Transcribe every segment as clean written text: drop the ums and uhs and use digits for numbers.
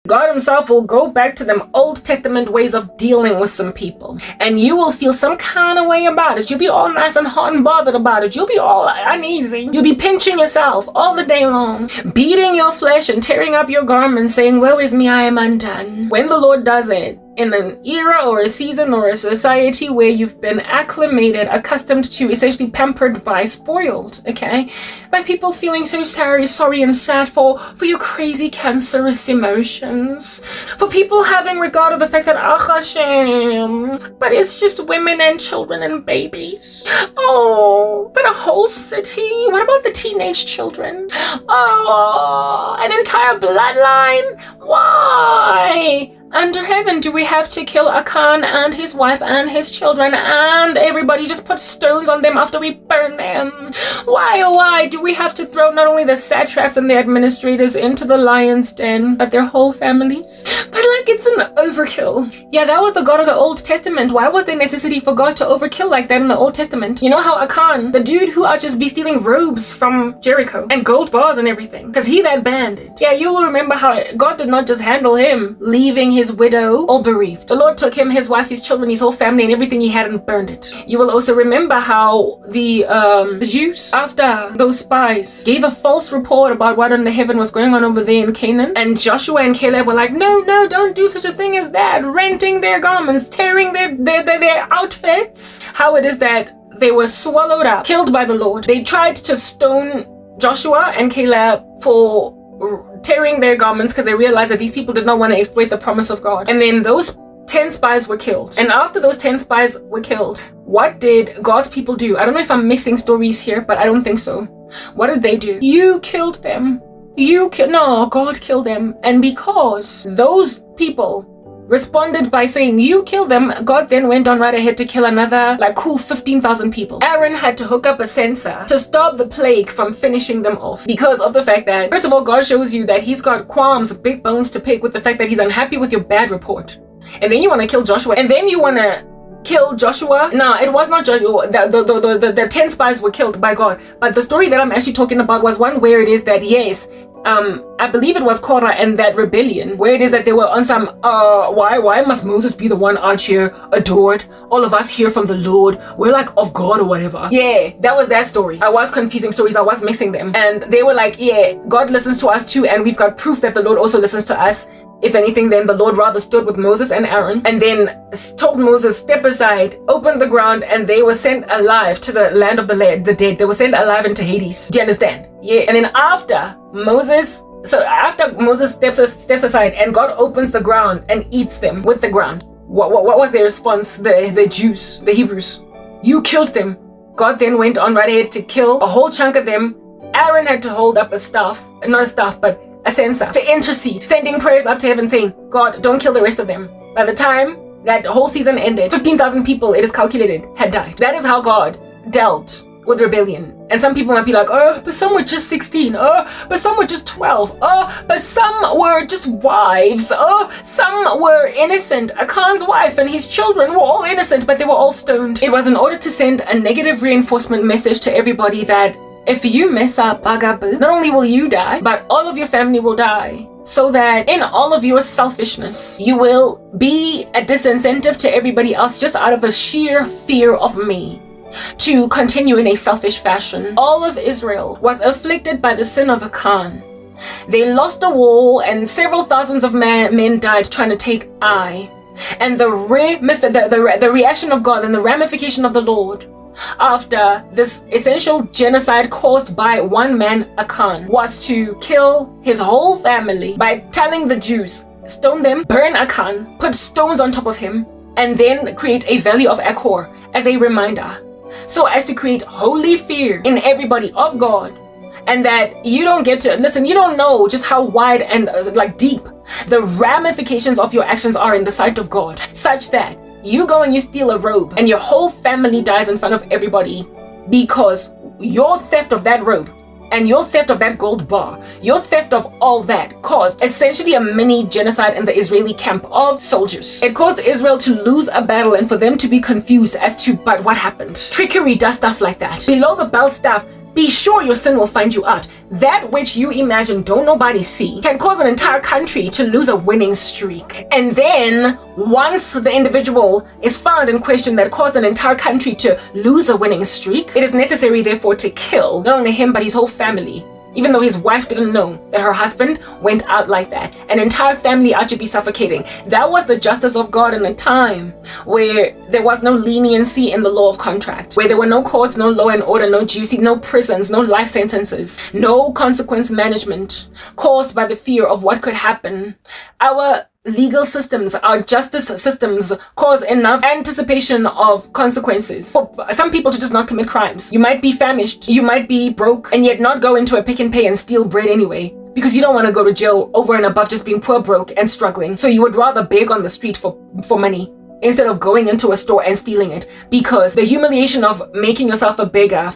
God himself will go back to them Old Testament ways of dealing with some people. And you will feel some kind of way about it. You'll be all nice and hot and bothered about it. You'll be all uneasy. You'll be pinching yourself all the day long, beating your flesh and tearing up your garments, saying, woe is me, I am undone. When the Lord does it, in an era or a season or a society where you've been acclimated, accustomed to, essentially pampered by, spoiled, okay? By people feeling so sorry and sad for your crazy cancerous emotions. For people having regard of the fact that, Hashem, but it's just women and children and babies. Oh, but a whole city? What about the teenage children? Oh, an entire bloodline? Why? Under heaven, do we have to kill Achan and his wife and his children and everybody, just put stones on them after we burn them? Why, oh why do we have to throw not only the satraps and the administrators into the lion's den, but their whole families? But like, it's an overkill. Yeah, that was the God of the Old Testament. Why was there necessity for God to overkill like that in the Old Testament? You know how Achan, the dude who ought just be stealing robes from Jericho and gold bars and everything, because he that bandit. Yeah, you will remember how God did not just handle him, leaving his widow all bereaved. The Lord took him, his wife, his children, his whole family, and everything he had and burned it. You will also remember how the Jews, after those spies, gave a false report about what under heaven was going on over there in Canaan, and Joshua and Caleb were like, no, don't do such a thing as that, renting their garments, tearing their outfits. How it is that they were swallowed up, killed by the Lord. They tried to stone Joshua and Caleb for tearing their garments because they realized that these people did not want to exploit the promise of God. And then those 10 spies were killed. And after those 10 spies were killed, what did God's people do? I don't know if I'm mixing stories here, but I don't think so. What did they do? You killed them. No, God killed them. And because those people responded by saying, you kill them, God then went on right ahead to kill another cool 15,000 people. Aaron had to hook up a censer to stop the plague from finishing them off because of the fact that, first of all, God shows you that he's got qualms, big bones to pick with the fact that he's unhappy with your bad report. And then you want to kill Joshua. And then you want to kill Joshua. No, it was not Joshua. The 10 spies were killed by God. But the story that I'm actually talking about was one where it is that, yes, I believe it was Korah and that rebellion, where it is that they were on some, why must Moses be the one out here adored? All of us hear from the Lord, we're like of God or whatever. Yeah, that was that story. I was confusing stories, I was mixing them. And they were like, yeah, God listens to us too, and we've got proof that the Lord also listens to us. If anything, then the Lord rather stood with Moses and Aaron and then told Moses, step aside, open the ground, and they were sent alive to the land of the dead. They were sent alive into Hades. Do you understand? Yeah. And then after Moses steps aside and God opens the ground and eats them with the ground, what was their response? The Jews, the Hebrews. You killed them. God then went on right ahead to kill a whole chunk of them. Aaron had to hold up a censer to intercede, sending prayers up to heaven saying, God, don't kill the rest of them. By the time that whole season ended, 15,000 people, it is calculated, had died. That is how God dealt with rebellion. And some people might be like, oh, but some were just 16. Oh, but some were just 12. Oh, but some were just wives. Oh, some were innocent. Achan's wife and his children were all innocent, but they were all stoned. It was in order to send a negative reinforcement message to everybody that if you mess up, bugaboo, not only will you die, but all of your family will die. So that in all of your selfishness, you will be a disincentive to everybody else just out of a sheer fear of me to continue in a selfish fashion. All of Israel was afflicted by the sin of Achan. They lost the war and several thousands of men died trying to take Ai. And the reaction of God and the ramification of the Lord after this essential genocide caused by one man, Achan, was to kill his whole family by telling the Jews, stone them, burn Achan, put stones on top of him, and then create a valley of Achor as a reminder, so as to create holy fear in everybody of God. And that you don't get to listen, you don't know just how wide and deep the ramifications of your actions are in the sight of God, such that you go and you steal a robe and your whole family dies in front of everybody because your theft of that robe and your theft of that gold bar, your theft of all that caused essentially a mini genocide in the Israeli camp of soldiers. It caused Israel to lose a battle and for them to be confused as to, but what happened? Trickery does stuff like that. Below the belt stuff be sure your sin will find you out. That which you imagine don't nobody see can cause an entire country to lose a winning streak. And then once the individual is found in question that caused an entire country to lose a winning streak, it is necessary therefore to kill not only him but his whole family. Even though his wife didn't know that her husband went out like that, an entire family out to be suffocating. That was the justice of God in a time where there was no leniency in the law of contract, where there were no courts, no law and order, no juicy, no prisons, no life sentences, no consequence management caused by the fear of what could happen. Our legal systems, our justice systems cause enough anticipation of consequences for some people to just not commit crimes. You might be famished, you might be broke, and yet not go into a Pick and Pay and steal bread anyway, because you don't want to go to jail over and above just being poor, broke, and struggling. So you would rather beg on the street for money instead of going into a store and stealing it, because the humiliation of making yourself a beggar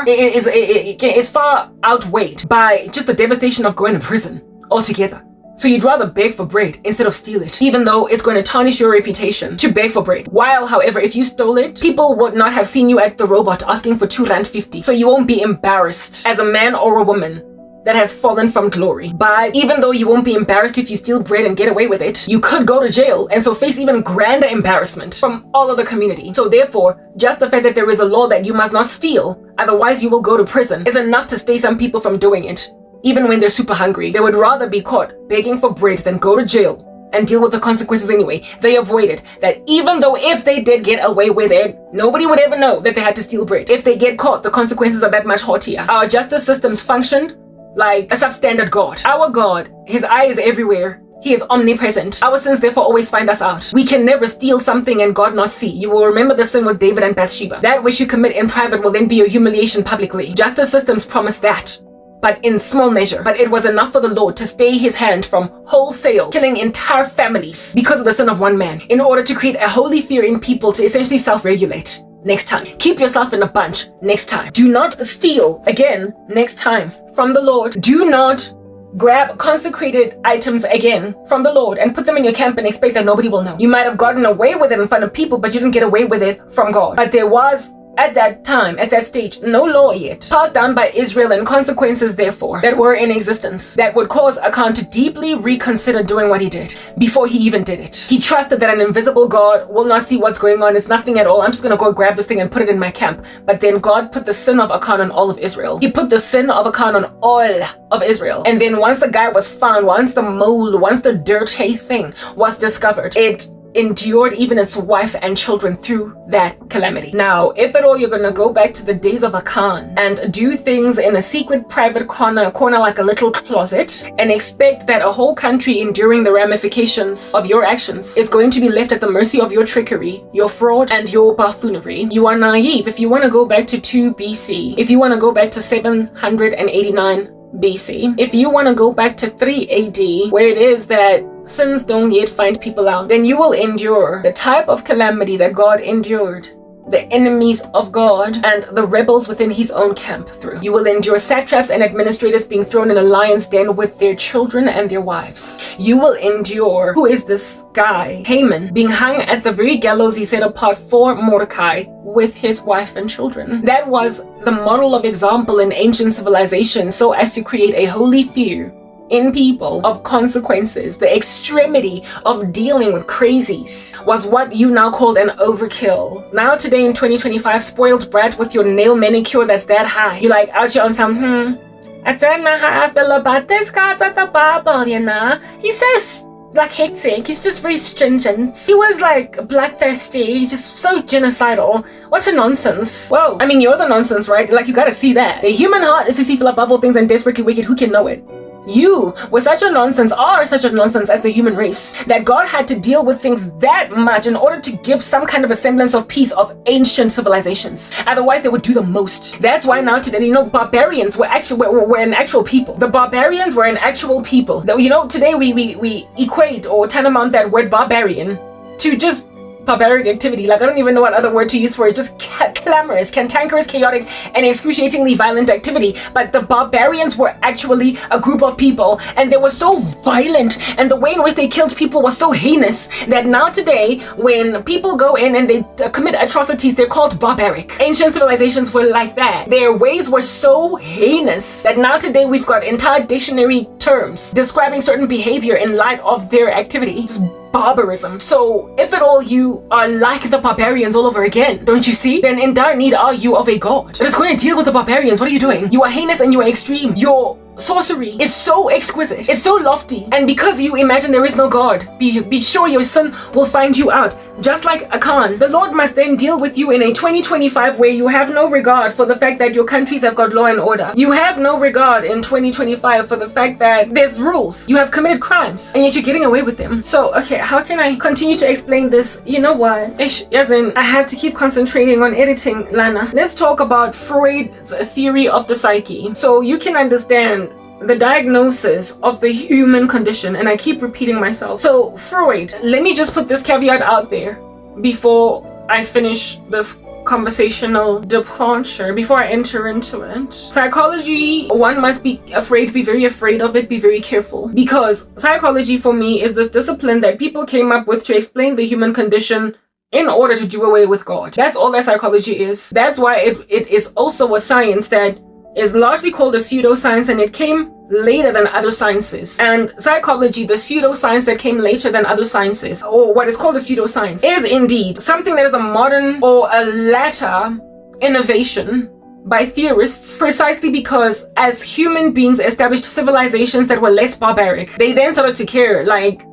is far outweighed by just the devastation of going to prison altogether. So you'd rather beg for bread instead of steal it, even though it's going to tarnish your reputation to beg for bread. While, however, if you stole it, people would not have seen you at the robot asking for R2.50. So you won't be embarrassed as a man or a woman that has fallen from glory. But even though you won't be embarrassed if you steal bread and get away with it, you could go to jail and so face even grander embarrassment from all of the community. So therefore, just the fact that there is a law that you must not steal, otherwise you will go to prison, is enough to stay some people from doing it. Even when they're super hungry, they would rather be caught begging for bread than go to jail and deal with the consequences anyway. They avoided that. Even though if they did get away with it, nobody would ever know that they had to steal bread. If they get caught, the consequences are that much haughtier. Our justice systems functioned like a substandard God. Our God, his eye is everywhere. He is omnipresent. Our sins therefore always find us out. We can never steal something and God not see. You will remember the sin with David and Bathsheba. That which you commit in private will then be your humiliation publicly. Justice systems promise that, but in small measure. But it was enough for the Lord to stay his hand from wholesale killing entire families because of the sin of one man, in order to create a holy fear in people to essentially self-regulate. Next time, keep yourself in a bunch. Next time, do not steal again. Next time, from the Lord. Do not grab consecrated items again from the Lord and put them in your camp and expect that nobody will know. You might have gotten away with it in front of people, but you didn't get away with it from God. But there was, at that time, at that stage, no law yet passed down by Israel, and consequences therefore that were in existence that would cause Achan to deeply reconsider doing what he did before he even did it. He trusted that an invisible God will not see what's going on. It's nothing at all. I'm just going to go grab this thing and put it in my camp. But then God put the sin of Achan on all of Israel. He put the sin of Achan on all of Israel. And then once the guy was found, once the mole, once the dirty thing was discovered, it endured even its wife and children through that calamity. Now, if at all you're gonna go back to the days of Achan and do things in a secret private corner like a little closet, and expect that a whole country enduring the ramifications of your actions is going to be left at the mercy of your trickery, your fraud, and your buffoonery, you are naive. If you want to go back to 2 BC, if you want to go back to 789 BC, if you want to go back to 3 AD, where it is that sins don't yet find people out, then you will endure the type of calamity that God endured the enemies of God and the rebels within his own camp through. You will endure satraps and administrators being thrown in a lion's den with their children and their wives. You will endure, who is this guy, Haman, being hung at the very gallows he set apart for Mordecai with his wife and children. That was the model of example in ancient civilization, so as to create a holy fear in people of consequences. The extremity of dealing with crazies was what you now called an overkill. Now today in 2025, spoiled brat with your nail manicure that's that high, you're like out here on some I don't know how I feel about this God's at the Bible, you know. He says like hectic, he's just very stringent. He was like bloodthirsty, he's just so genocidal. What a nonsense. Whoa, I mean, you're the nonsense, right? Like, you gotta see that. The human heart is deceitful above all things and desperately wicked. Who can know it? You were such a nonsense, are such a nonsense as the human race, that God had to deal with things that much in order to give some kind of a semblance of peace of ancient civilizations. Otherwise, they would do the most. That's why now today, you know, barbarians were an actual people. The barbarians were an actual people. You know, today we equate or tantamount that word barbarian to just barbaric activity. Like, I don't even know what other word to use for it. Just clamorous, cantankerous, chaotic, and excruciatingly violent activity. But the barbarians were actually a group of people, and they were so violent, and the way in which they killed people was so heinous that now today, when people go in and they commit atrocities, they're called barbaric. Ancient civilizations were like that. Their ways were so heinous that now today we've got entire dictionary terms describing certain behavior in light of their activity. Just barbarism. So if at all you are like the barbarians all over again, don't you see? Then in dire need are you of a god that is going to deal with the barbarians. What are you doing? You are heinous and you are extreme. Your sorcery is so exquisite. It's so lofty. And because you imagine there is no god, be sure your son will find you out. Just like a Khan, the Lord must then deal with you in a 2025 where you have no regard for the fact that your countries have got law and order. You have no regard in 2025 for the fact that there's rules. You have committed crimes and yet you're getting away with them. So, okay, how can I continue to explain this? You know what? As in, I had to keep concentrating on editing, Lana. Let's talk about Freud's theory of the psyche. So you can understand the diagnosis of the human condition, and I keep repeating myself. So Freud, let me just put this caveat out there before I finish this conversational departure, before I enter into it. Psychology, one must be afraid, be very afraid of it, be very careful, because psychology for me is this discipline that people came up with to explain the human condition in order to do away with God. That's all that psychology is. That's why it is also a science that is largely called a pseudoscience, and it came later than other sciences. And psychology, the pseudoscience that came later than other sciences, or what is called a pseudoscience, is indeed something that is a modern or a latter innovation by theorists, precisely because as human beings established civilizations that were less barbaric, they then started to care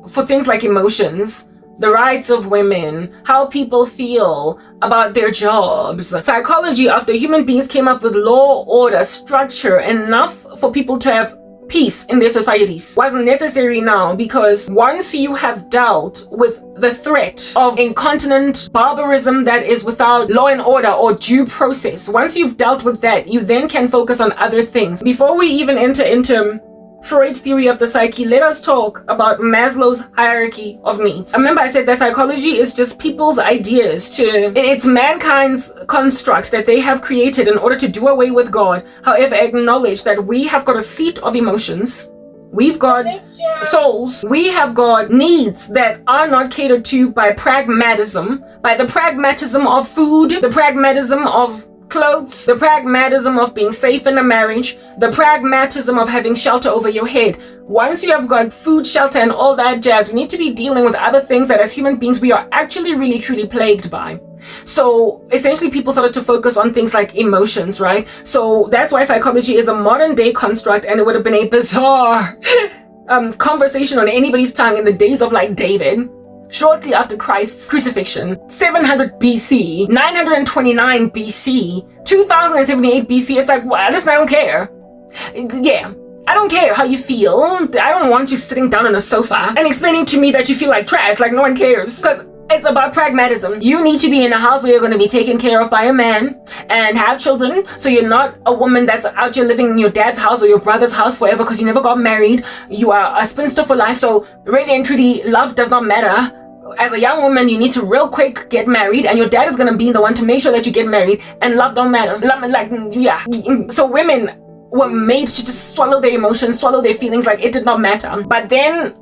for things like emotions, the rights of women, how people feel about their jobs. Psychology, after human beings came up with law, order, structure, enough for people to have peace in their societies, wasn't necessary now, because once you have dealt with the threat of incontinent barbarism that is without law and order or due process, once you've dealt with that, you then can focus on other things. Before we even enter into Freud's theory of the psyche, let us talk about Maslow's hierarchy of needs. Remember I said that psychology is just people's ideas it's mankind's construct that they have created in order to do away with God. However, acknowledge that we have got a seat of emotions. We've got souls. We have got needs that are not catered to by pragmatism, by the pragmatism of food, the pragmatism of clothes, the pragmatism of being safe in a marriage, the pragmatism of having shelter over your head. Once you have got food, shelter, and all that jazz, we need to be dealing with other things that as human beings we are actually really truly plagued by. So essentially people started to focus on things like emotions, right? So that's why psychology is a modern day construct, and it would have been a bizarre conversation on anybody's tongue in the days of David, shortly after Christ's crucifixion, 700 BC, 929 BC, 2078 BC. It's like, well, listen, I don't care. Yeah, I don't care how you feel. I don't want you sitting down on a sofa and explaining to me that you feel like trash, like no one cares. Because it's about pragmatism. You need to be in a house where you're going to be taken care of by a man and have children. So you're not a woman that's out here living in your dad's house or your brother's house forever because you never got married. You are a spinster for life. So really and truly, love does not matter. As a young woman, you need to real quick get married, and your dad is gonna be the one to make sure that you get married, and love don't matter. So women were made to just swallow their emotions, swallow their feelings like it did not matter. But then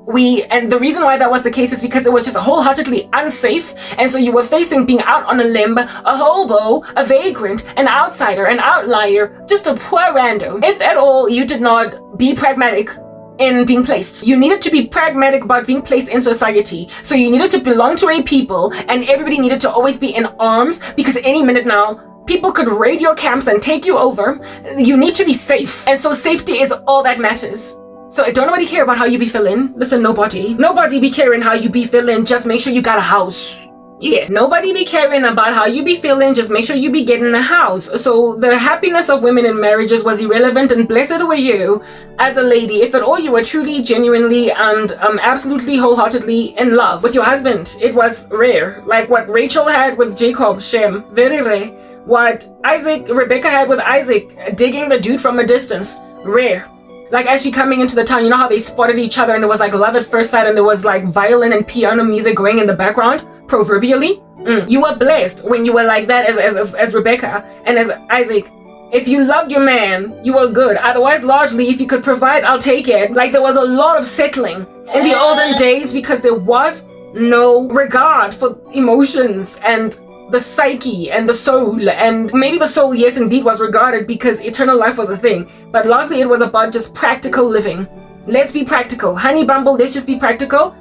and the reason why that was the case is because it was just wholeheartedly unsafe, and so you were facing being out on a limb, a hobo, a vagrant, an outsider, an outlier, just a poor rando. If at all you did not be pragmatic in being placed. You needed to be pragmatic about being placed in society. So you needed to belong to a people, and everybody needed to always be in arms, because any minute now, people could raid your camps and take you over. You need to be safe. And so safety is all that matters. So don't nobody care about how you be feeling. Listen, nobody. Nobody be caring how you be feeling. Just make sure you got a house. Yeah, nobody be caring about how you be feeling, just make sure you be getting a house. So the happiness of women in marriages was irrelevant, and blessed were you as a lady if at all you were truly, genuinely, and absolutely wholeheartedly in love with your husband. It was rare, like what Rachel had with Jacob, Shem, very rare. What Rebecca had with Isaac, digging the dude from a distance, rare. Like as she coming into the town, you know how they spotted each other and there was like love at first sight and there was like violin and piano music going in the background, proverbially. You were blessed when you were like that as Rebecca and as Isaac. If you loved your man, you were good. Otherwise, largely, if you could provide, I'll take it. Like there was a lot of settling in the olden days because there was no regard for emotions and the psyche and the soul. And maybe the soul, yes, indeed was regarded because eternal life was a thing. But largely it was about just practical living. Let's be practical. Honey Bumble, let's just be practical.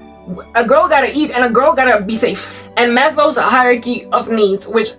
A girl gotta eat and a girl gotta be safe. And Maslow's hierarchy of needs, which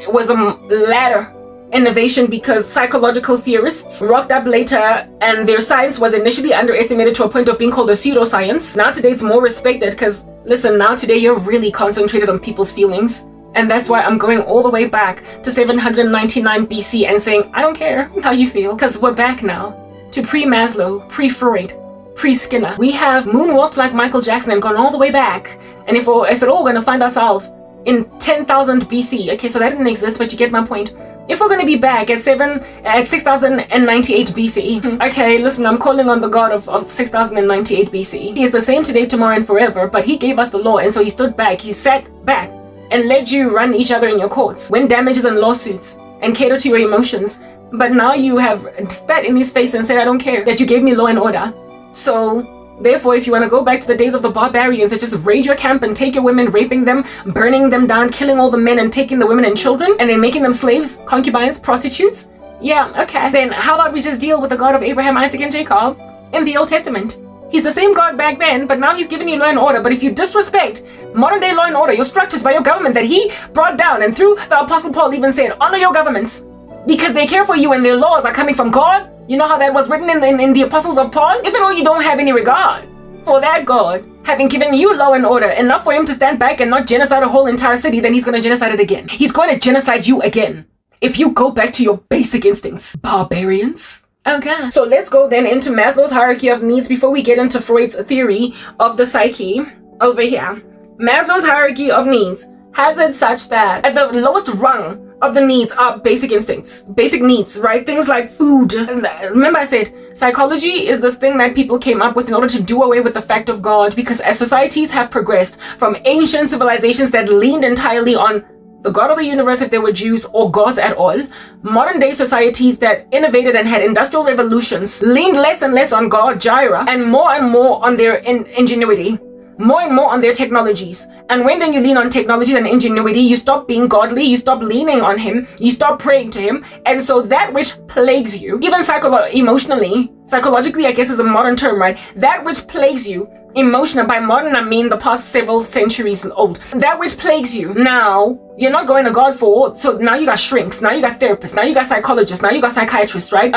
was a ladder innovation because psychological theorists rocked up later and their science was initially underestimated to a point of being called a pseudoscience. Now today it's more respected because, listen, now today you're really concentrated on people's feelings. And that's why I'm going all the way back to 799 BC and saying, I don't care how you feel, because we're back now to pre-Maslow, pre-Freud, pre-Skinner. We have moonwalked like Michael Jackson and gone all the way back. And if at all, we're going to find ourselves in 10,000 BC. Okay, so that didn't exist, but you get my point. If we're going to be back at 6098 BC, okay, listen, I'm calling on the God of 6098 BC. He is the same today, tomorrow, and forever, but he gave us the law, and so he stood back, he sat back, and let you run each other in your courts, win damages and lawsuits, and cater to your emotions. But now you have spat in his face and said, I don't care, that you gave me law and order. So, therefore, if you want to go back to the days of the barbarians that just raid your camp and take your women, raping them, burning them down, killing all the men and taking the women and children, and then making them slaves, concubines, prostitutes, yeah, okay. Then how about we just deal with the God of Abraham, Isaac, and Jacob in the Old Testament? He's the same God back then, but now he's giving you law and order. But if you disrespect modern day law and order, your structures by your government that he brought down, and through the Apostle Paul even said, honor your governments because they care for you and their laws are coming from God. You know how that was written in the Apostles of Paul? If at all you don't have any regard for that God, having given you law and order, enough for him to stand back and not genocide a whole entire city, then he's going to genocide it again. He's going to genocide you again. If you go back to your basic instincts, barbarians. Okay, so let's go then into Maslow's hierarchy of needs before we get into Freud's theory of the psyche over here. Maslow's hierarchy of needs has it such that at the lowest rung of the needs are basic instincts, basic needs, right? Things like food. Remember I said psychology is this thing that people came up with in order to do away with the fact of God, because as societies have progressed from ancient civilizations that leaned entirely on the God of the universe, if they were Jews or gods at all, modern day societies that innovated and had industrial revolutions leaned less and less on God, Jireh, and more on their ingenuity, more and more on their technologies. And when then you lean on technology and ingenuity, you stop being godly, you stop leaning on him, you stop praying to him. And so that which plagues you, even psychologically, I guess is a modern term, right? That which plagues you, emotional, by modern I mean the past several centuries old, that which plagues you now, you're not going to God for. So now you got shrinks, now you got therapists, now you got psychologists, now you got psychiatrists, right?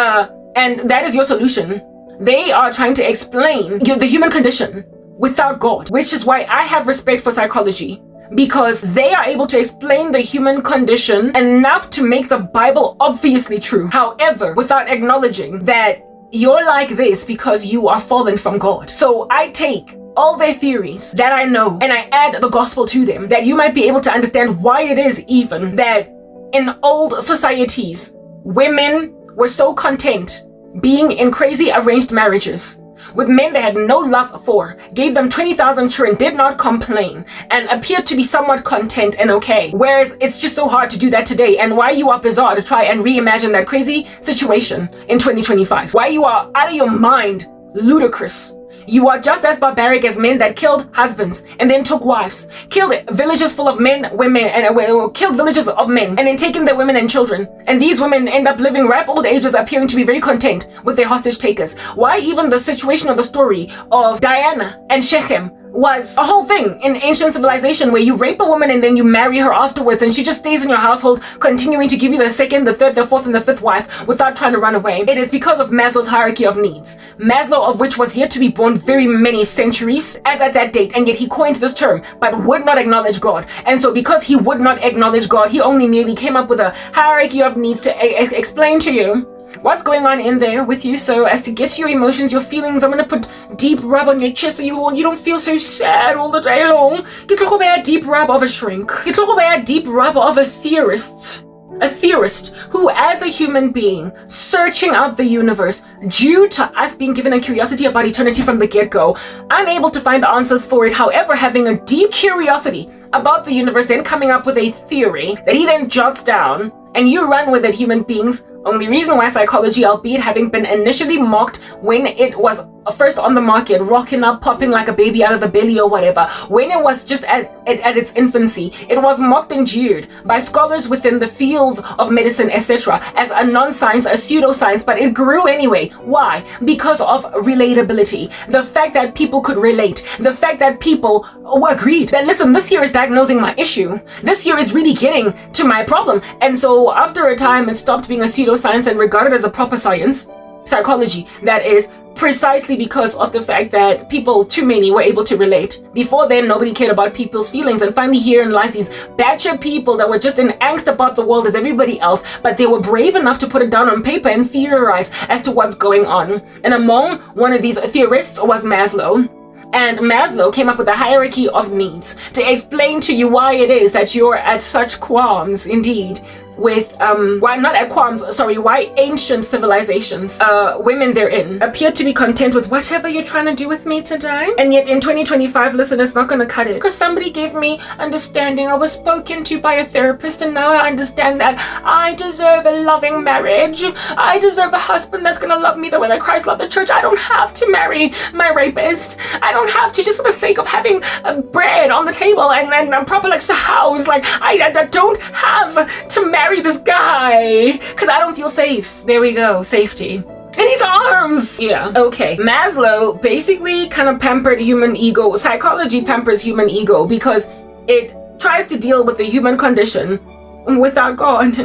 And that is your solution. They are trying to explain the human condition without God, which is why I have respect for psychology, because they are able to explain the human condition enough to make the Bible obviously true. However, without acknowledging that you're like this because you are fallen from God. So I take all their theories that I know and I add the gospel to them, that you might be able to understand why it is even that in old societies, women were so content being in crazy arranged marriages with men they had no love for, gave them 20,000 children, did not complain, and appeared to be somewhat content and okay. Whereas it's just so hard to do that today, and why you are bizarre to try and reimagine that crazy situation in 2025. Why you are out of your mind, ludicrous. You are just as barbaric as men that killed husbands and then took wives, killed villages full of men, women, and killed villages of men, and then taken their women and children. And these women end up living ripe old ages, appearing to be very content with their hostage takers. Why even the situation of the story of Diana and Shechem was a whole thing in ancient civilization, where you rape a woman and then you marry her afterwards, and she just stays in your household, continuing to give you the second, the third, the fourth, and the fifth wife without trying to run away. It is because of Maslow's hierarchy of needs. Maslow, of which was yet to be born very many centuries as at that date, and yet he coined this term, but would not acknowledge God. And so because he would not acknowledge God, he only merely came up with a hierarchy of needs to explain to you what's going on in there with you, so as to get to your emotions, your feelings. I'm gonna put deep rub on your chest so you don't feel so sad all the day long. Get a deep rub of a shrink. Get a deep rub of a theorist. A theorist who, as a human being, searching out the universe, due to us being given a curiosity about eternity from the get-go, unable to find answers for it, however, having a deep curiosity about the universe, then coming up with a theory that he then jots down, and you run with it, human beings. Only reason why psychology, albeit having been initially mocked when it was first on the market, rocking up, popping like a baby out of the belly or whatever, when it was just at its infancy, it was mocked and jeered by scholars within the fields of medicine, etc., as a non-science, a pseudoscience, but it grew anyway. Why? Because of relatability. The fact that people could relate. The fact that people agreed that, listen, this here is diagnosing my issue. This here is really getting to my problem. And so after a time, it stopped being a pseudoscience and regarded as a proper science, psychology, that is, precisely because of the fact that people, too many, were able to relate. Before then, nobody cared about people's feelings, and finally herein lies these batcher people that were just in angst about the world as everybody else, but they were brave enough to put it down on paper and theorize as to what's going on. And among one of these theorists was Maslow. And Maslow came up with a hierarchy of needs to explain to you why it is that you're at such qualms, indeed, with why ancient civilizations, women therein, appear to be content with whatever you're trying to do with me today. And yet in 2025, listen, it's not gonna cut it. Because somebody gave me understanding. I was spoken to by a therapist, and now I understand that I deserve a loving marriage. I deserve a husband that's gonna love me the way that Christ loved the church. I don't have to marry my rapist. I don't have to, just for the sake of having bread on the table and a proper house. Like, I don't have to marry this guy because I don't feel safe. There we go, safety in his arms. Yeah, okay. Maslow basically kind of pampered human ego. Psychology pampers human ego because it tries to deal with the human condition without God.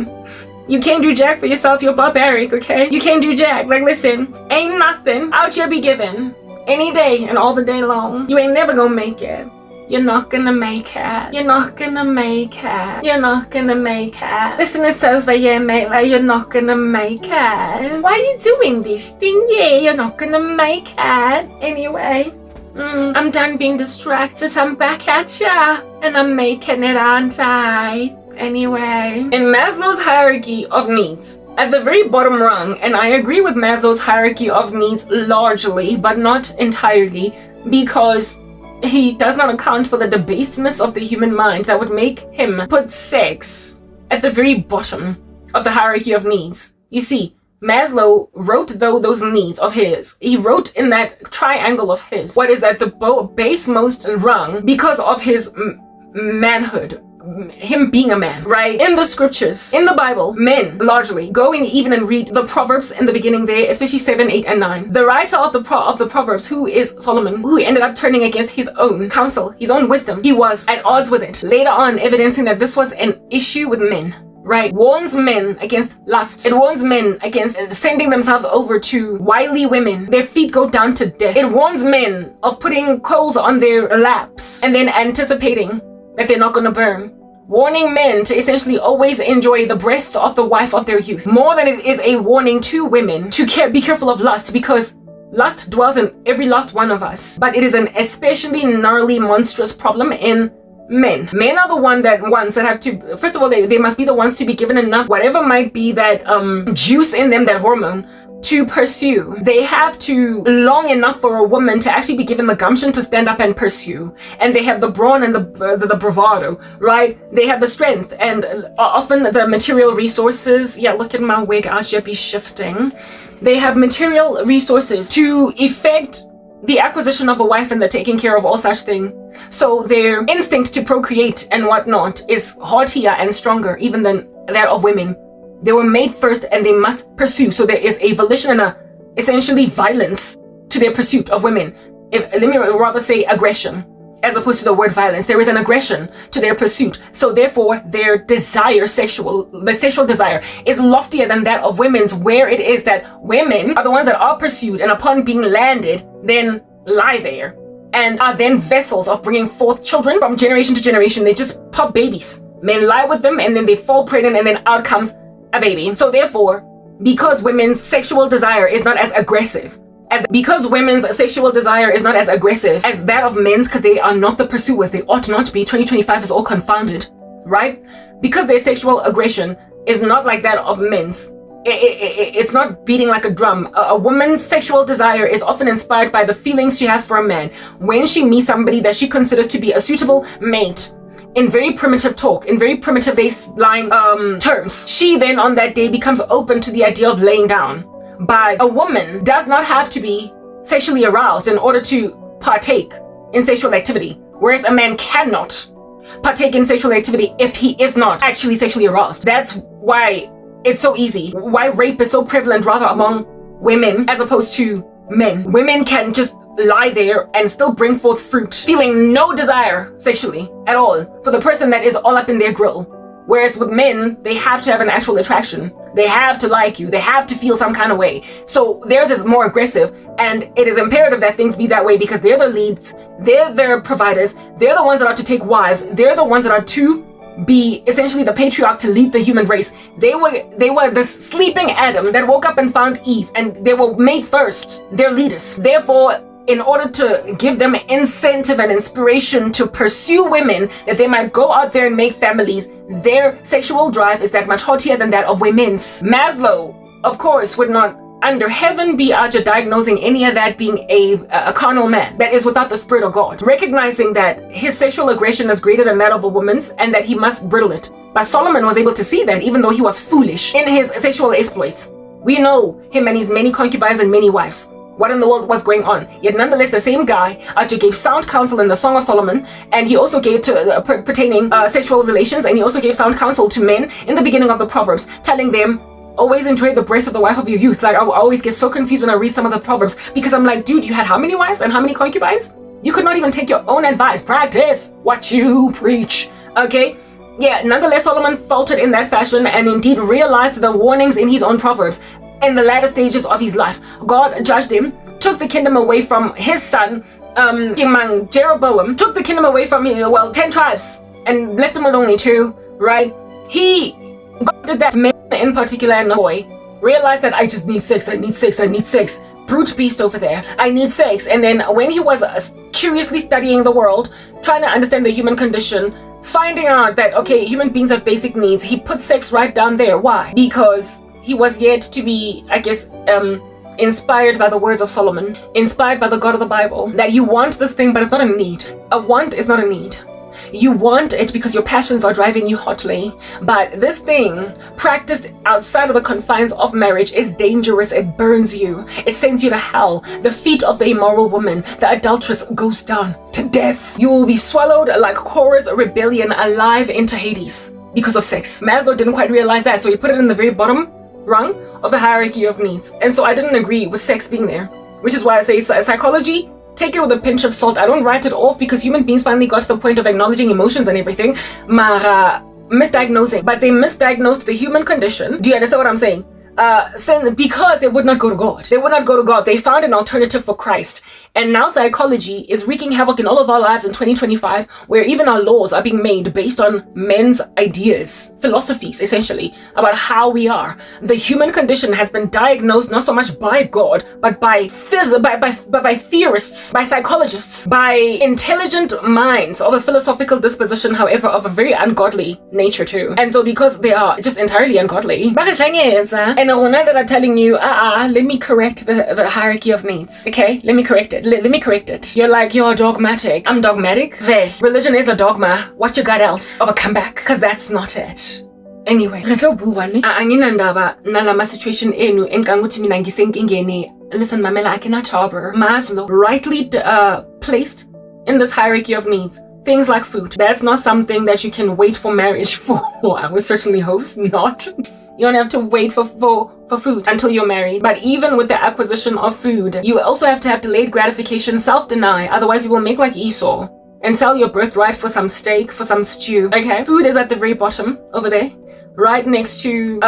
You can't do jack for yourself, you're barbaric, okay? You can't do jack. Like, listen, ain't nothing out here be given any day and all the day long. You ain't never gonna make it. You're not gonna make it. You're not gonna make it. You're not gonna make it. Listen, it's over, yeah, mate. Like, you're not gonna make it. Why are you doing this thing? Yeah, you're not gonna make it. Anyway, I'm done being distracted. I'm back at ya. And I'm making it, aren't I? Anyway, in Maslow's hierarchy of needs, at the very bottom rung, and I agree with Maslow's hierarchy of needs largely, but not entirely, because he does not account for the debasedness of the human mind that would make him put sex at the very bottom of the hierarchy of needs. You see, Maslow wrote those needs of his. He wrote in that triangle of his, what is that, the basemost rung, because of his manhood. Him being a man, right? In the scriptures, in the Bible, men largely go in even and read the Proverbs in the beginning there, especially 7, 8, and 9. The writer of the Proverbs, who is Solomon, who ended up turning against his own counsel, his own wisdom, he was at odds with it. Later on, evidencing that this was an issue with men. Right, warns men against lust. It warns men against sending themselves over to wily women. Their feet go down to death. It warns men of putting coals on their laps and then anticipating that they're not going to burn. Warning men to essentially always enjoy the breasts of the wife of their youth. More than it is a warning to women to be careful of lust, because lust dwells in every last one of us. But it is an especially gnarly, monstrous problem in men. Men are the ones that have to, first of all, they must be the ones to be given enough, whatever might be that juice in them, that hormone, to pursue. They have to long enough for a woman to actually be given the gumption to stand up and pursue. And they have the brawn and the bravado, right? They have the strength and often the material resources. Yeah, look at my wig, I should be shifting. They have material resources to effect the acquisition of a wife and the taking care of all such thing. So their instinct to procreate and whatnot is heartier and stronger even than that of women. They were made first and they must pursue. So there is a volition and essentially violence to their pursuit of women. Let me rather say aggression as opposed to the word violence. There is an aggression to their pursuit. So therefore their desire, the sexual desire is loftier than that of women's, where it is that women are the ones that are pursued and upon being landed, then lie there and are then vessels of bringing forth children from generation to generation. They just pop babies. Men lie with them and then they fall pregnant and then out comes a baby. So therefore, because women's sexual desire is not as aggressive as that of men's, because they are not the pursuers, they ought not to be. 2025 is all confounded, right? Because their sexual aggression is not like that of men's. It's not beating like a drum. A woman's sexual desire is often inspired by the feelings she has for a man. When she meets somebody that she considers to be a suitable mate, in very primitive talk, in very primitive baseline terms, she then on that day becomes open to the idea of laying down. But a woman does not have to be sexually aroused in order to partake in sexual activity, whereas a man cannot partake in sexual activity if he is not actually sexually aroused. That's why it's so easy, why rape is so prevalent rather among women as opposed to men. Women can just lie there and still bring forth fruit, feeling no desire sexually at all for the person that is all up in their grill. Whereas with men, they have to have an actual attraction. They have to like you. They have to feel some kind of way. So theirs is more aggressive, and it is imperative that things be that way because they're the leads, they're the providers, they're the ones that are to take wives, they're the ones that are to be essentially the patriarch to lead the human race. They were the sleeping Adam that woke up and found Eve, and they were made first. They're leaders. Therefore, in order to give them incentive and inspiration to pursue women, that they might go out there and make families, their sexual drive is that much haughtier than that of women's. Maslow, of course, would not under heaven be out here diagnosing any of that being a carnal man that is without the Spirit of God, recognizing that his sexual aggression is greater than that of a woman's and that he must bridle it. But Solomon was able to see that even though he was foolish in his sexual exploits. We know him and his many concubines and many wives. What in the world was going on? Yet nonetheless, the same guy actually gave sound counsel in the Song of Solomon, and he also gave to pertaining sexual relations, and he also gave sound counsel to men in the beginning of the Proverbs, telling them, always enjoy the breast of the wife of your youth. Like, I always get so confused when I read some of the Proverbs, because I'm like, dude, you had how many wives and how many concubines? You could not even take your own advice. Practice what you preach. Okay? Yeah, nonetheless, Solomon faltered in that fashion and indeed realized the warnings in his own Proverbs. In the latter stages of his life, God judged him, took the kingdom away from his son, King Jeroboam, took the kingdom away from 10 tribes and left him with only 2, right? God did that. Men in particular, and boy, realized that I just need sex, I need sex. Brute beast over there. I need sex. And then when he was curiously studying the world, trying to understand the human condition, finding out that, okay, human beings have basic needs, he put sex right down there. Why? Because he was yet to be, I guess, inspired by the words of Solomon, inspired by the God of the Bible, that you want this thing, but it's not a need. A want is not a need. You want it because your passions are driving you hotly. But this thing, practiced outside of the confines of marriage, is dangerous. It burns you. It sends you to hell. The feet of the immoral woman, the adulteress, goes down to death. You will be swallowed like Korah's rebellion alive into Hades because of sex. Maslow didn't quite realize that, so he put it in the very bottom rung of the hierarchy of needs. And so I didn't agree with sex being there, which is why I say psychology, take it with a pinch of salt. I don't write it off because human beings finally got to the point of acknowledging emotions and everything, misdiagnosing. But they misdiagnosed the human condition. Do you understand what I'm saying? Because they would not go to God. They would not go to God. They found an alternative for Christ. And now psychology is wreaking havoc in all of our lives in 2025, where even our laws are being made based on men's ideas, philosophies, essentially, about how we are. The human condition has been diagnosed not so much by God, but by theorists, by psychologists, by intelligent minds of a philosophical disposition, however, of a very ungodly nature too. And so because they are just entirely ungodly, and now that I'm telling you, let me correct the hierarchy of needs. Okay, let me correct it. Let me correct it. You're like, you're dogmatic. I'm dogmatic. Well, religion is a dogma. What you got else of a comeback? Because that's not it. Anyway, anginandaba nalama situation enu enkanguthi mina ngisenkingeni. Listen, Mamela, I cannot harbor. Maslow rightly placed in this hierarchy of needs things like food. That's not something that you can wait for marriage for. I would certainly hope not. You don't have to wait for food until you're married. But even with the acquisition of food, you also have to have delayed gratification, self-deny. Otherwise, you will make like Esau and sell your birthright for some steak, for some stew. Okay? Food is at the very bottom over there, right next to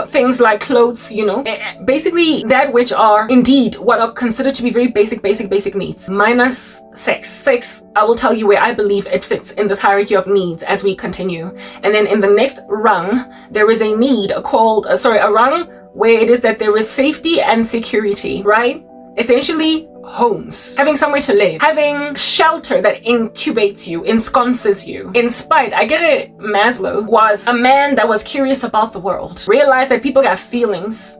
things like clothes, you know. Basically, that which are indeed what are considered to be very basic needs. Minus sex. Sex, I will tell you where I believe it fits in this hierarchy of needs as we continue. And then in the next rung, there is a need called, a rung where it is that there is safety and security, right? essentially homes, having somewhere to live, having shelter that incubates you, ensconces you. In spite, I get it, Maslow was a man that was curious about the world, realized that people got feelings,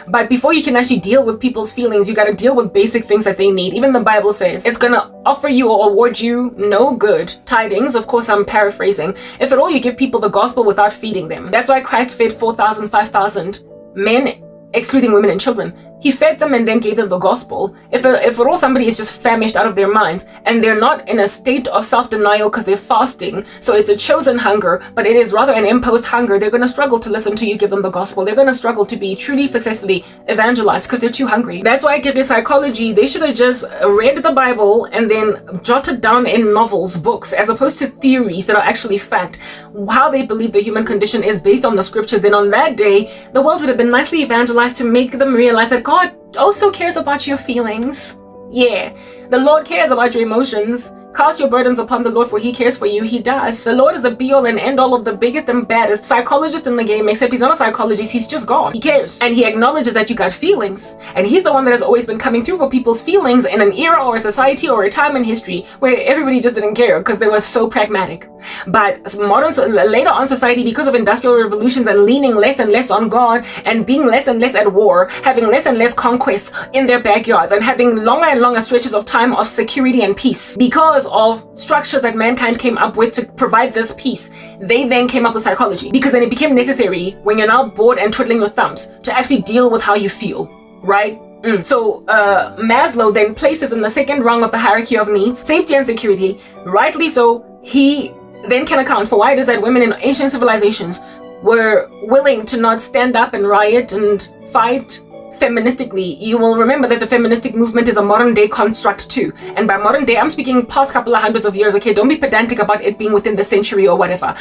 but before you can actually deal with people's feelings, you got to deal with basic things that they need. Even the Bible says it's going to offer you or award you no good tidings. Of course, I'm paraphrasing. If at all you give people the gospel without feeding them. That's why Christ fed 4,000, 5,000 men, excluding women and children. He fed them and then gave them the gospel. If at all somebody is just famished out of their minds and they're not in a state of self-denial because they're fasting, so it's a chosen hunger, but it is rather an imposed hunger, they're going to struggle to listen to you give them the gospel. They're going to struggle to be truly successfully evangelized because they're too hungry. That's why I get their psychology. They should have just read the Bible and then jotted down in novels, books, as opposed to theories that are actually fact. How they believe the human condition is based on the scriptures. Then on that day, the world would have been nicely evangelized to make them realize that God also cares about your feelings. Yeah, the Lord cares about your emotions. Cast your burdens upon the Lord, for he cares for you. He does. The Lord is the be-all and end-all of the biggest and baddest psychologist in the game, except he's not a psychologist, he's just God. He cares. And he acknowledges that you got feelings. And he's the one that has always been coming through for people's feelings in an era or a society or a time in history where everybody just didn't care because they were so pragmatic. But later on society, because of industrial revolutions and leaning less and less on God and being less and less at war, having less and less conquests in their backyards and having longer and longer stretches of time of security and peace, because of structures that mankind came up with to provide this peace, they then came up with psychology, because then it became necessary when you're now bored and twiddling your thumbs to actually deal with how you feel, right? So Maslow then places in the second rung of the hierarchy of needs safety and security. Rightly so, he then can account for why it is that women in ancient civilizations were willing to not stand up and riot and fight feministically. You will remember that the feministic movement is a modern day construct too. And by modern day, I'm speaking past couple of hundreds of years, okay? Don't be pedantic about it being within the century or whatever.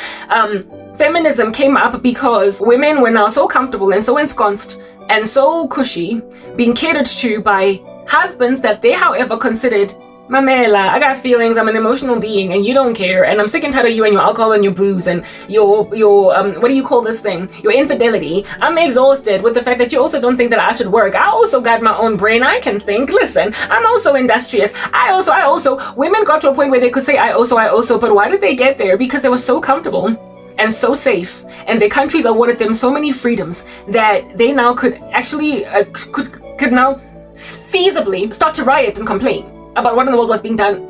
Feminism came up because women were now so comfortable and so ensconced and so cushy, being catered to by husbands that they, however, considered, Mamela, I got feelings, I'm an emotional being and you don't care, and I'm sick and tired of you and your alcohol and your booze and your what do you call this thing? Your infidelity. I'm exhausted with the fact that you also don't think that I should work. I also got my own brain, I can think. Listen, I'm also industrious. I also, women got to a point where they could say I also, but why did they get there? Because they were so comfortable and so safe, and their countries awarded them so many freedoms that they now could actually, could now feasibly start to riot and complain about what in the world was being done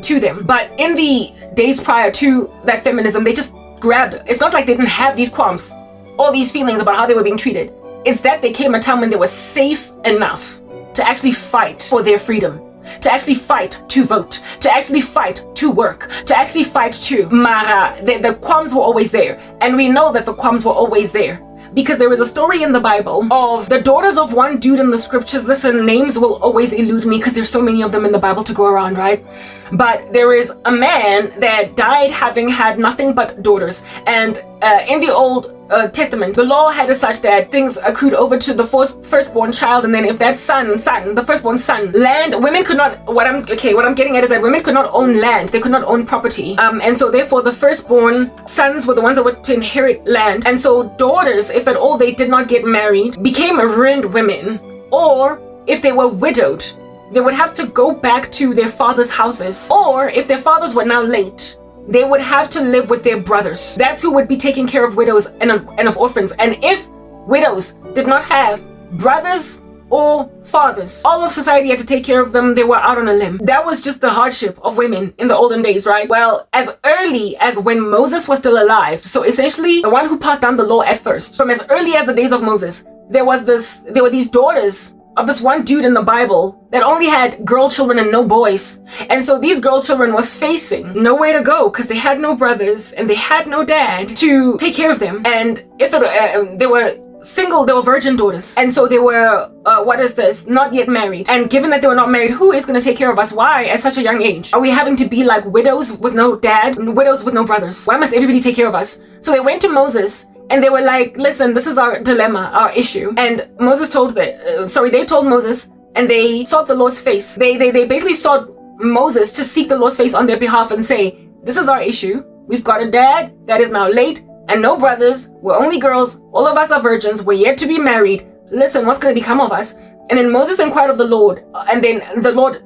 to them. But in the days prior to that feminism, they just grabbed. It's not like they didn't have these qualms, all these feelings about how they were being treated. It's that there came a time when they were safe enough to actually fight for their freedom, to actually fight to vote, to actually fight to work, to actually fight to Mara. The qualms were always there. And we know that the qualms were always there, because there is a story in the Bible of the daughters of one dude in the scriptures. Listen, names will always elude me because there's so many of them in the Bible to go around, right? But there is a man that died having had nothing but daughters. And in the Old Testament, the law had it such that things accrued over to the firstborn child, and then if that the firstborn son, land, women could not, what I'm getting at is that women could not own land, they could not own property, and so therefore the firstborn sons were the ones that were to inherit land. And so daughters, if at all they did not get married, became ruined women, or if they were widowed, they would have to go back to their father's houses, or if their fathers were now late, they would have to live with their brothers. That's who would be taking care of widows and of orphans. And if widows did not have brothers or fathers, all of society had to take care of them. They were out on a limb. That was just the hardship of women in the olden days, right? Well, as early as when Moses was still alive, so essentially the one who passed down the law at first, from as early as the days of Moses, there were these daughters of this one dude in the Bible that only had girl children and no boys. And so these girl children were facing nowhere to go because they had no brothers and they had no dad to take care of them. And if they were single, they were virgin daughters. And so they were, not yet married. And given that they were not married, who is going to take care of us? Why at such a young age? Are we having to be like widows with no dad, widows with no brothers? Why must everybody take care of us? So they went to Moses and they were like, listen, this is our dilemma, our issue. And Moses they told Moses, and they sought the Lord's face. They basically sought Moses to seek the Lord's face on their behalf and say, this is our issue. We've got a dad that is now late and no brothers. We're only girls. All of us are virgins. We're yet to be married. listen, what's going to become of us? And then Moses inquired of the Lord, and then the Lord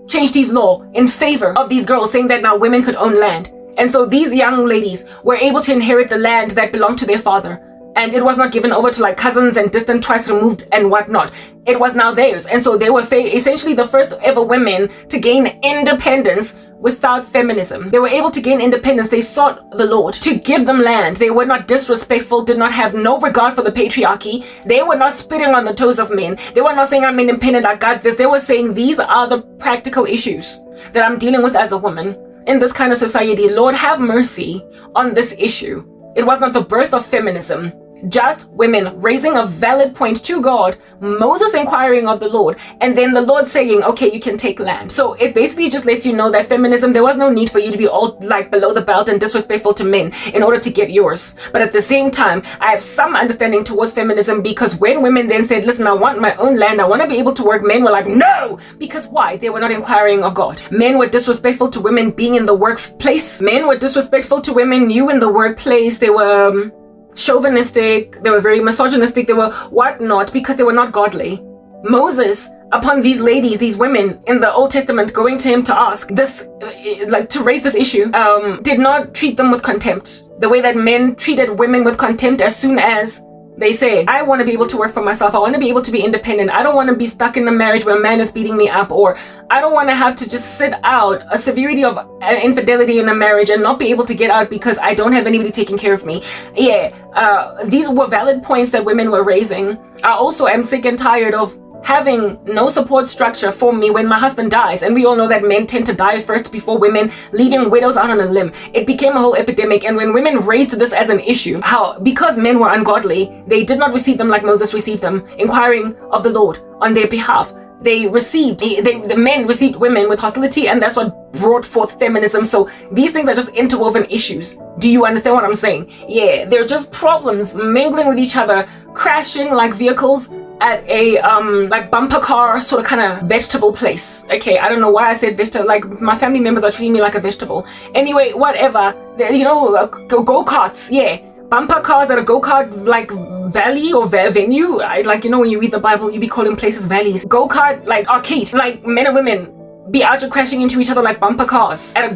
changed his law in favor of these girls, saying that now women could own land. And so these young ladies were able to inherit the land that belonged to their father. And it was not given over to like cousins and distant, twice removed and whatnot. It was now theirs. And so they were essentially the first ever women to gain independence without feminism. They were able to gain independence. They sought the Lord to give them land. They were not disrespectful, did not have no regard for the patriarchy. They were not spitting on the toes of men. They were not saying, I'm independent, I got this. They were saying, these are the practical issues that I'm dealing with as a woman in this kind of society. Lord, have mercy on this issue. It was not the birth of feminism. Just women raising a valid point to God, Moses inquiring of the Lord, and then the Lord saying, okay, you can take land. So it basically just lets you know that feminism, there was no need for you to be all like below the belt and disrespectful to men in order to get yours. But at the same time, I have some understanding towards feminism, because when women then said, listen, I want my own land, I want to be able to work, men were like, no! Because why? They were not inquiring of God. Men were disrespectful to women being in the workplace. Men were disrespectful to women new in the workplace. They were chauvinistic, they were very misogynistic, they were whatnot, because they were not godly. Moses, upon these ladies, these women in the Old Testament going to him to ask this, like to raise this issue, did not treat them with contempt. The way that men treated women with contempt as soon as they said, I want to be able to work for myself. I want to be able to be independent. I don't want to be stuck in a marriage where a man is beating me up, or I don't want to have to just sit out a severity of infidelity in a marriage and not be able to get out because I don't have anybody taking care of me. Yeah, these were valid points that women were raising. I also am sick and tired of having no support structure for me when my husband dies. And we all know that men tend to die first before women, leaving widows out on a limb. It became a whole epidemic. And when women raised this as an issue, because men were ungodly, they did not receive them like Moses received them, inquiring of the Lord on their behalf. The men received women with hostility, and that's what brought forth feminism. So these things are just interwoven issues. Do you understand what I'm saying? Yeah, they're just problems mingling with each other, crashing like vehicles at a like bumper car sort of kind of vegetable place. Okay, I don't know why I said vegetable. Like, my family members are treating me like a vegetable. Anyway, whatever. You know, go-karts. Yeah, bumper cars at a go-kart like valley or venue. Like, you know, when you read the Bible, you be calling places valleys. Go-kart, like arcade. Like, men and women be out crashing into each other like bumper cars at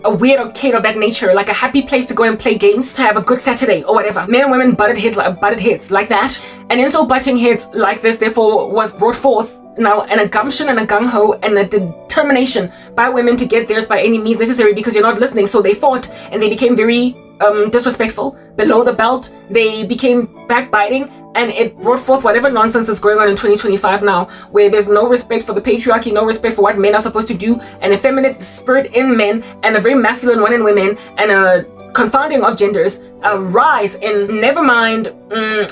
a weird arcade of that nature, like a happy place to go and play games, to have a good Saturday or whatever. Men and women butted heads like that, and in so butting heads like this, therefore, was brought forth now and a gumption and a gung-ho and a determination by women to get theirs by any means necessary, because you're not listening. So they fought, and they became very disrespectful, below the belt. They became backbiting, and it brought forth whatever nonsense is going on in 2025 now, where there's no respect for the patriarchy, no respect for what men are supposed to do, an effeminate spirit in men, and a very masculine one in women, and a confounding of genders, a rise in, never mind,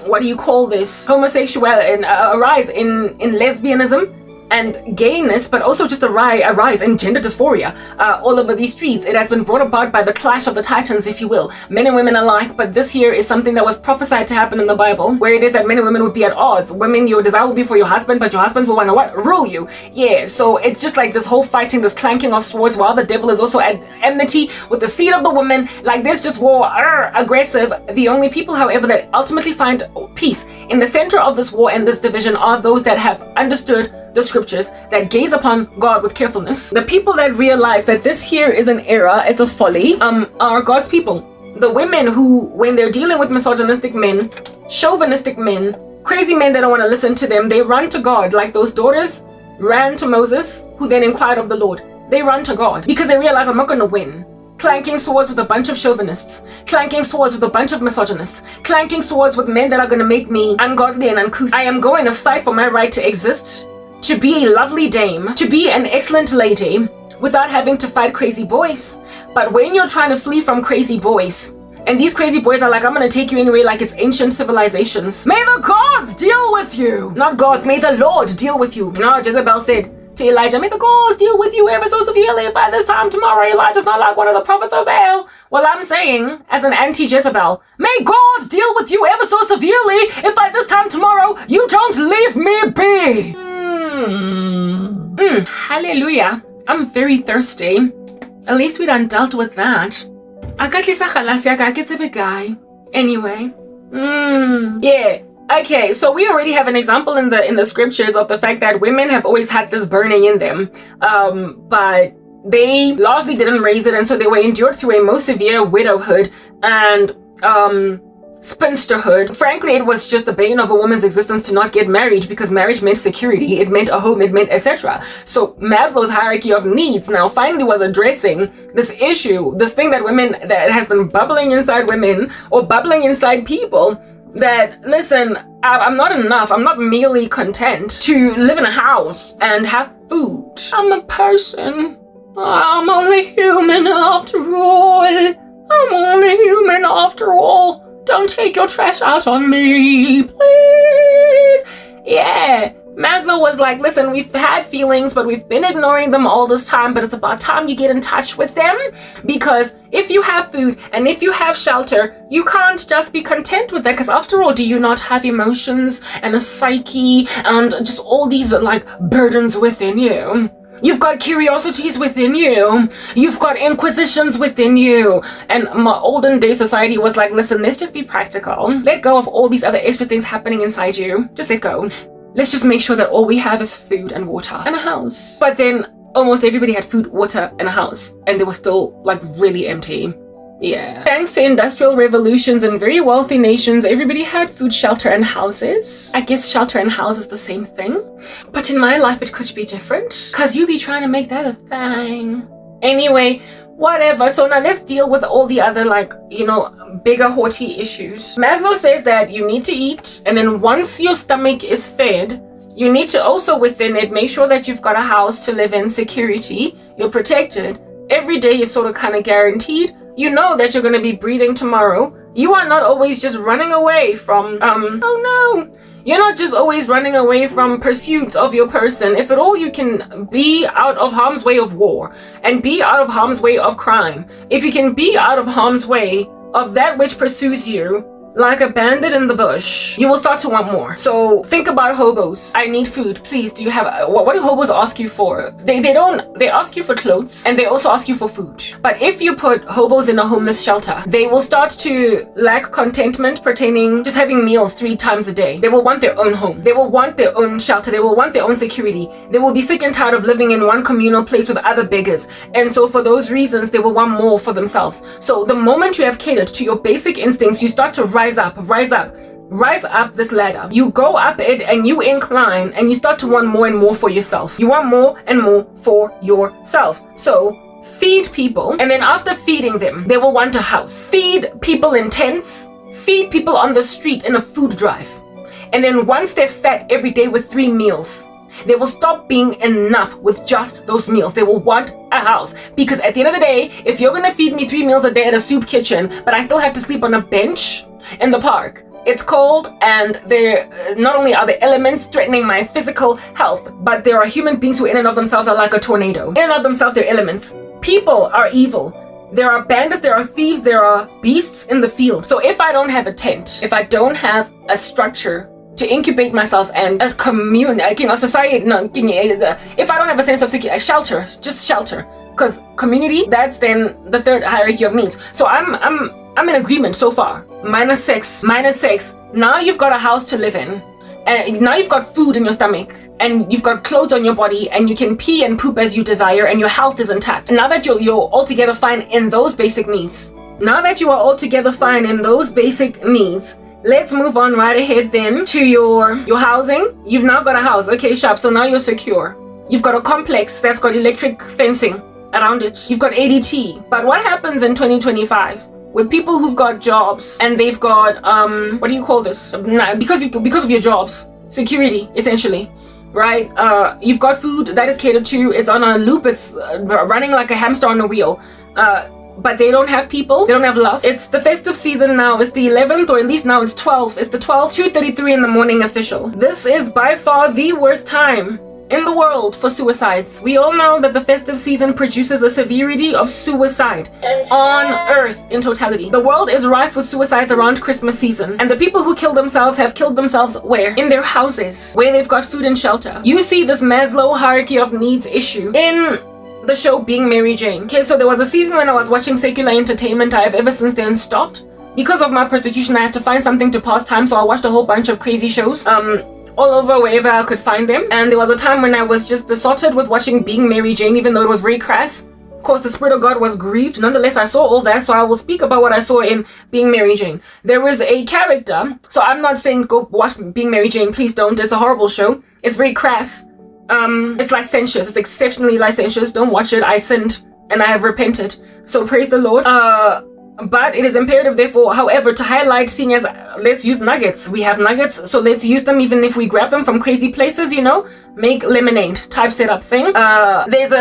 what do you call this, homosexuality, and a rise in lesbianism and gayness, but also just a rise in gender dysphoria all over these streets. It has been brought about by the clash of the titans, if you will, men and women alike. But this here is something that was prophesied to happen in the Bible, where it is that men and women would be at odds. Women, your desire will be for your husband, but your husband will want to what? Rule you. Yeah, so it's just like this whole fighting, this clanking of swords, while the devil is also at enmity with the seed of the woman. Like, there's just war, aggressive. The only people, however, that ultimately find peace in the center of this war and this division are those that have understood the scriptures, that gaze upon God with carefulness. The people that realize that this here is an error, it's a folly, are God's people. The women who, when they're dealing with misogynistic men, chauvinistic men, crazy men that don't want to listen to them, they run to God, like those daughters ran to Moses, who then inquired of the Lord. They run to God because they realize, I'm not going to win. Clanking swords with a bunch of chauvinists, clanking swords with a bunch of misogynists, clanking swords with men that are going to make me ungodly and uncouth. I am going to fight for my right to exist, to be a lovely dame, to be an excellent lady, without having to fight crazy boys. But when you're trying to flee from crazy boys, and these crazy boys are like, I'm gonna take you anyway, like it's ancient civilizations. May the gods deal with you! Not gods, may the Lord deal with you. No, Jezebel said to Elijah, may the gods deal with you ever so severely if by this time tomorrow Elijah's not like one of the prophets of Baal. Well, I'm saying, as an anti-Jezebel, may God deal with you ever so severely if by this time tomorrow you don't leave me be. Hallelujah. I'm very thirsty. At least we done dealt with that. Anyway. Yeah. Okay, so we already have an example in the scriptures of the fact that women have always had this burning in them, but they largely didn't raise it, and so they were endured through a most severe widowhood and spinsterhood. Frankly, it was just the bane of a woman's existence to not get married, because marriage meant security, it meant a home, it meant etc. So Maslow's hierarchy of needs now finally was addressing this issue, this thing that has been bubbling inside women or bubbling inside people, that listen, I'm not enough. I'm not merely content to live in a house and have food. I'm a person. I'm only human after all. I'm only human after all. Don't take your trash out on me, please. Yeah, Maslow was like, listen, we've had feelings, but we've been ignoring them all this time, but it's about time you get in touch with them, because if you have food and if you have shelter, you can't just be content with that, because after all, do you not have emotions and a psyche and just all these like burdens within you? You've got curiosities within you. You've got inquisitions within you. And my olden day society was like, listen, let's just be practical. Let go of all these other extra things happening inside you. Just let go. Let's just make sure that all we have is food and water and a house. But then almost everybody had food, water, and a house, and they were still like really empty. Yeah. Thanks to industrial revolutions in very wealthy nations, everybody had food, shelter, and houses. I guess shelter and house is the same thing. But in my life, it could be different, because you be trying to make that a thing. Anyway, whatever. So now let's deal with all the other, like, you know, bigger haughty issues. Maslow says that you need to eat, and then once your stomach is fed, you need to also within it make sure that you've got a house to live in, security, you're protected. Every day is sort of kind of guaranteed. You know that you're going to be breathing tomorrow. You are not always just running away from, oh no. You're not just always running away from pursuits of your person. If at all, you can be out of harm's way of war and be out of harm's way of crime. If you can be out of harm's way of that which pursues you, like a bandit in the bush, you will start to want more. So think about hobos. I need food, please. Do you have, what do hobos ask you for? They ask you for clothes, and they also ask you for food. But if you put hobos in a homeless shelter, they will start to lack contentment pertaining just having meals 3 times a day. They will want their own home. They will want their own shelter. They will want their own security. They will be sick and tired of living in one communal place with other beggars. And so for those reasons, they will want more for themselves. So the moment you have catered to your basic instincts, you start to rise up this ladder. You go up it and you incline, and you start to want more and more for yourself. You want more and more for yourself. So feed people, and then after feeding them, they will want a house. Feed people in tents, feed people on the street in a food drive. And then once they're fed every day with 3 meals, they will stop being enough with just those meals. They will want a house, because at the end of the day, if you're gonna feed me 3 meals a day at a soup kitchen, but I still have to sleep on a bench in the park, it's cold, and there not only are the elements threatening my physical health, but there are human beings who in and of themselves are like a tornado. In and of themselves, they're elements. People are evil. There are bandits, there are thieves, there are beasts in the field. So if I don't have a tent, if I don't have a structure to incubate myself and as society, if I don't have a sense of security, shelter, just shelter, because community, that's then the third hierarchy of needs. So I'm in agreement so far. Minus six. Now you've got a house to live in, and now you've got food in your stomach, and you've got clothes on your body, and you can pee and poop as you desire, and your health is intact. And now that you're altogether fine in those basic needs, let's move on right ahead then to your housing. You've now got a house. Okay, sharp. So now you're secure. You've got a complex that's got electric fencing around it. You've got ADT. But what happens in 2025 with people who've got jobs and they've got, what do you call this? Because of your jobs, security, essentially, right? You've got food that is catered to. It's on a loop. It's running like a hamster on a wheel. But they don't have people, they don't have love. It's the festive season now. It's the 11th, or at least now it's 12. It's the 12th, 2:33 in the morning official. This is by far the worst time in the world for suicides. We all know that the festive season produces a severity of suicide on earth in totality. The world is rife with suicides around Christmas season, and the people who kill themselves have killed themselves where? In their houses, where they've got food and shelter. You see this Maslow hierarchy of needs issue in the show Being Mary Jane. Okay, so there was a season when I was watching secular entertainment. I have ever since then stopped. because of my persecution, I had to find something to pass time, so I watched a whole bunch of crazy shows. All over wherever I could find them. And there was a time when I was just besotted with watching Being Mary Jane, even though it was very crass. Of course, the Spirit of God was grieved. Nonetheless, I saw all that, so I will speak about what I saw in Being Mary Jane. There was a character, so I'm not saying go watch Being Mary Jane, please don't. It's a horrible show. It's very crass. It's licentious. It's exceptionally licentious. Don't watch it. I sinned and I have repented. So praise the Lord. But it is imperative, therefore, however, to highlight, seeing as let's use nuggets. We have nuggets, so let's use them even if we grab them from crazy places, you know? Make lemonade type setup thing. There's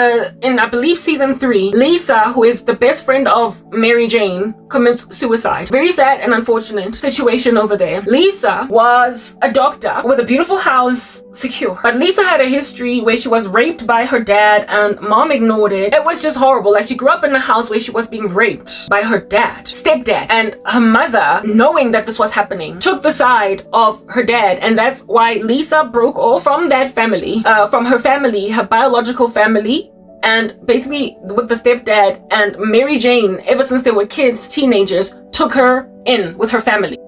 in I believe season 3, Lisa, who is the best friend of Mary Jane, commits suicide. Very sad and unfortunate situation over there. Lisa was a doctor with a beautiful house, secure. But Lisa had a history where she was raped by her dad and mom ignored it. It was just horrible. Like, she grew up in a house where she was being raped by her dad, stepdad, and her mother, knowing that this was happening, took the side of her dad. And that's why Lisa broke off from that family. From her family, her biological family, and basically with the stepdad, and Mary Jane, ever since they were kids, teenagers, took her in with her family.